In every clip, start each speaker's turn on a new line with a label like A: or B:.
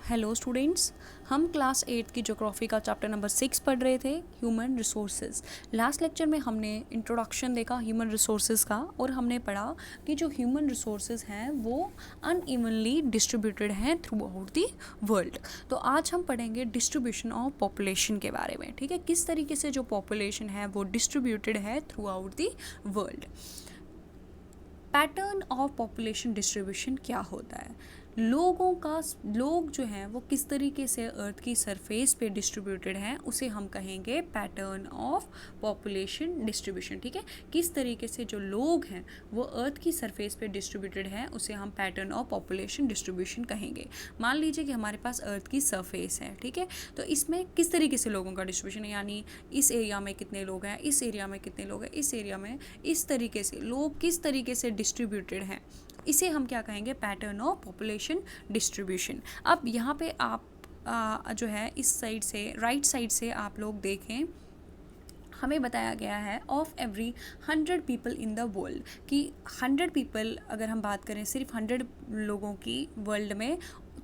A: Hello students, हम class 8 की geography का चैप्टर नंबर 6 पढ़ रहे थे, ह्यूमन रिसोर्सेज। लास्ट लेक्चर में हमने इंट्रोडक्शन देखा ह्यूमन रिसोर्सेज का, और हमने पढ़ा कि जो ह्यूमन रिसोर्सेज हैं वो अनइवनली डिस्ट्रीब्यूटेड हैं थ्रू आउट दी वर्ल्ड। तो आज हम पढ़ेंगे डिस्ट्रीब्यूशन ऑफ पॉपुलेशन के बारे में। ठीक है, किस तरीके से जो पॉपुलेशन है वो डिस्ट्रीब्यूटेड है through out the world. Pattern of population distribution क्या होता है? लोग जो हैं वो किस तरीके से अर्थ की सरफेस पे डिस्ट्रीब्यूटेड हैं, उसे हम कहेंगे पैटर्न ऑफ पॉपुलेशन डिस्ट्रीब्यूशन। ठीक है, किस तरीके से जो लोग हैं वो अर्थ की सरफेस पे डिस्ट्रीब्यूटेड हैं, उसे हम पैटर्न ऑफ पॉपुलेशन डिस्ट्रीब्यूशन कहेंगे। मान लीजिए कि हमारे पास अर्थ की सरफेस है, ठीक है, तो इसमें किस तरीके से लोगों का डिस्ट्रीब्यूशन है, यानी इस एरिया में कितने लोग हैं, इस एरिया में कितने लोग हैं, इस एरिया में, इस तरीके से लोग किस तरीके से डिस्ट्रीब्यूटेड हैं, इसे हम क्या कहेंगे? Pattern of population distribution. अब यहाँ पे आप जो है इस साइड से, राइट साइड से आप लोग देखें, हमें बताया गया है of every 100 people in the world, कि 100 पीपल अगर हम बात करें सिर्फ 100 लोगों की वर्ल्ड में,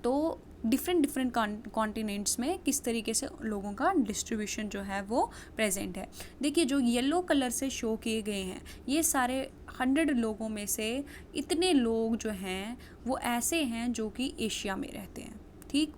A: तो डिफरेंट कॉन्टिनेंट्स में किस तरीके से लोगों का डिस्ट्रीब्यूशन जो है वो प्रेजेंट है। देखिए, जो येलो कलर से शो किए गए हैं ये सारे 100 लोगों में से इतने लोग जो हैं वो ऐसे हैं जो कि एशिया में रहते हैं। ठीक,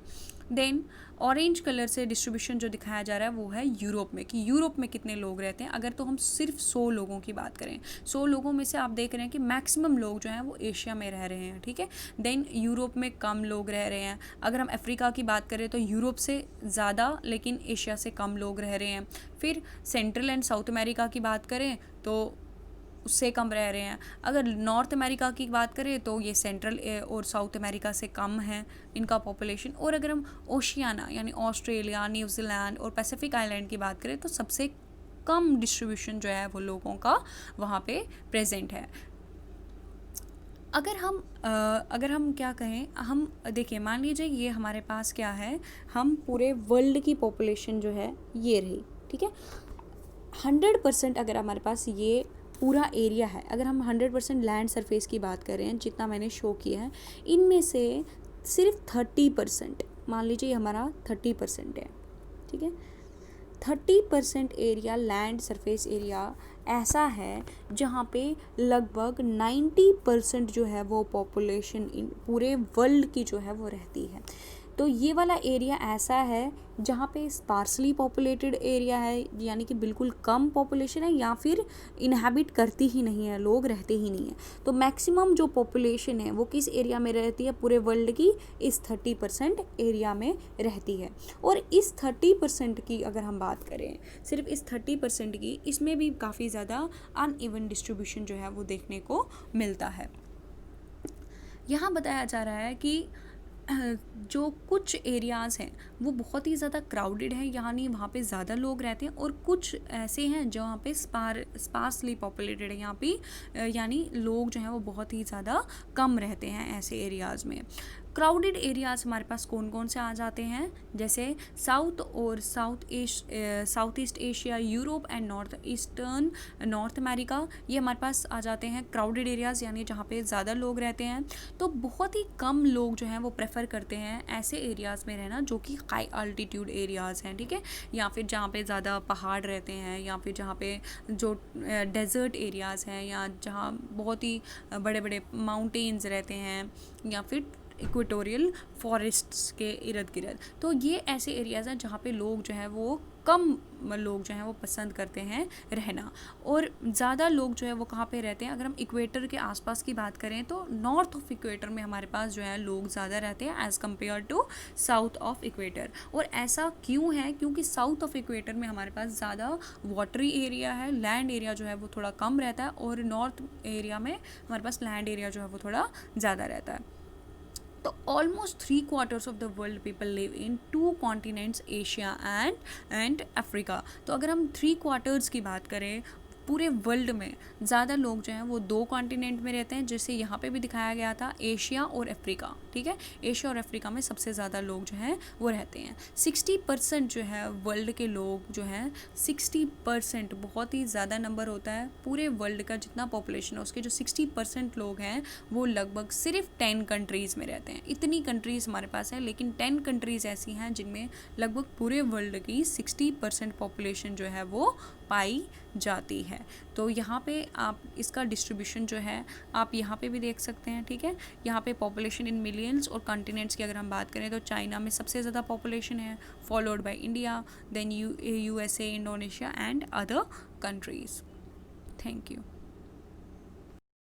A: देन ऑरेंज कलर से डिस्ट्रीब्यूशन जो दिखाया जा रहा है वो है यूरोप में, कि यूरोप में कितने लोग रहते हैं। अगर तो हम सिर्फ 100 लोगों की बात करें, 100 लोगों में से आप देख रहे हैं कि मैक्सिमम लोग जो हैं वो एशिया में रह रहे हैं। ठीक है, देन यूरोप में कम लोग रह रहे हैं। अगर हम अफ्रीका की बात करें तो यूरोप से ज़्यादा लेकिन एशिया से कम लोग रह रहे हैं। फिर सेंट्रल एंड साउथ अमेरिका की बात करें तो उससे कम रह रहे हैं। अगर नॉर्थ अमेरिका की बात करें तो ये सेंट्रल और साउथ अमेरिका से कम है इनका पॉपुलेशन। और अगर हम ओशियाना यानी ऑस्ट्रेलिया, न्यूजीलैंड और पैसिफिक आइलैंड की बात करें तो सबसे कम डिस्ट्रीब्यूशन जो है वो लोगों का वहाँ पे प्रेजेंट है। अगर हम क्या कहें, हम देखिए, मान लीजिए ये हमारे पास क्या है, हम पूरे वर्ल्ड की पॉपुलेशन जो है ये रही। ठीक है, 100% अगर हमारे पास ये पूरा एरिया है, अगर हम 100% लैंड सरफेस की बात कर रहे हैं जितना मैंने शो किया है, इनमें से सिर्फ 30%, मान लीजिए ये हमारा 30% है। ठीक है, 30% एरिया, लैंड सरफेस एरिया ऐसा है जहाँ पे लगभग 90% जो है वो पॉपुलेशन इन पूरे वर्ल्ड की जो है वो रहती है। तो ये वाला एरिया ऐसा है जहाँ पे स्पार्सली पॉपुलेटेड एरिया है, यानी कि बिल्कुल कम पॉपुलेशन है या फिर इनहैबिट करती ही नहीं है, लोग रहते ही नहीं है। तो मैक्सिमम जो पॉपुलेशन है वो किस एरिया में रहती है? पूरे वर्ल्ड की इस 30% एरिया में रहती है। और इस 30% की अगर हम बात करें, सिर्फ इस 30% की, इसमें भी काफ़ी ज़्यादा अनइवन डिस्ट्रीब्यूशन जो है वो देखने को मिलता है। यहाँ बताया जा रहा है कि जो कुछ एरियाज़ हैं वो बहुत ही ज़्यादा क्राउडेड है, यानी वहाँ पे ज़्यादा लोग रहते हैं, और कुछ ऐसे हैं जहाँ पे स्पार्सली पॉपुलेटेड है, यहाँ पे यानी लोग जो हैं वो बहुत ही ज़्यादा कम रहते हैं ऐसे एरियाज़ में। क्राउडेड एरियाज़ हमारे पास कौन कौन से आ जाते हैं? जैसे साउथ और south east Asia, Europe and north America, ये हमारे पास आ जाते हैं क्राउडेड एरियाज़, यानी जहाँ पे ज़्यादा लोग रहते हैं। तो बहुत ही कम लोग जो हैं वो प्रेफर करते हैं ऐसे एरियाज़ में रहना जो कि हाई अल्टीट्यूड एरियाज़ हैं। ठीक है, या फिर जहाँ पे ज़्यादा पहाड़ रहते हैं, या फिर जहाँ पे जो डेजर्ट एरियाज़ हैं, या जहाँ बहुत ही बड़े बड़े माउंटेन्स रहते हैं, या फिर इक्वेटोरियल फॉरेस्ट्स के इर्द गिर्द। तो ये ऐसे एरियाज़ हैं जहाँ पे लोग जो हैं वो कम लोग जो हैं वो पसंद करते हैं रहना, और ज़्यादा लोग जो है वो कहाँ पे रहते हैं? अगर हम इक्वेटर के आसपास की बात करें तो नॉर्थ ऑफ इक्वेटर में हमारे पास जो है लोग ज़्यादा रहते हैं as compare to south of equator. और ऐसा क्यों है? क्योंकि साउथ ऑफ इक्वेटर में हमारे पास ज़्यादा वाटरी एरिया है, लैंड एरिया जो है वो थोड़ा कम रहता है, और नॉर्थ एरिया में हमारे पास लैंड एरिया जो है वो थोड़ा ज़्यादा रहता है। तो almost 3/4 of the world people live in 2 continents, Asia and Africa. तो अगर हम 3/4 की बात करें पूरे वर्ल्ड में ज़्यादा लोग जो हैं वो 2 कॉन्टिनेंट में रहते हैं, जैसे यहाँ पे भी दिखाया गया था, एशिया और अफ्रीका, ठीक है। एशिया और अफ्रीका में सबसे ज़्यादा लोग जो हैं वो रहते हैं। 60% जो है वर्ल्ड के लोग जो हैं, 60% बहुत ही ज़्यादा नंबर होता है। पूरे वर्ल्ड का जितना पॉपुलेशन है उसके जो 60% लोग हैं वो लगभग सिर्फ 10 कंट्रीज़ में रहते हैं। इतनी कंट्रीज़ हमारे पास है, लेकिन 10 कंट्रीज़ ऐसी हैं जिनमें लगभग पूरे वर्ल्ड की 60% पॉपुलेशन जो है वो पाई जाती है। तो यहाँ पे आप इसका डिस्ट्रीब्यूशन जो है आप यहाँ पे भी देख सकते हैं, ठीक है। यहाँ पे पॉपुलेशन इन मिलियंस और कॉन्टिनेंट्स की अगर हम बात करें तो चाइना में सबसे ज़्यादा पॉपुलेशन है, followed by India, then USA, Indonesia and other countries. Thank you.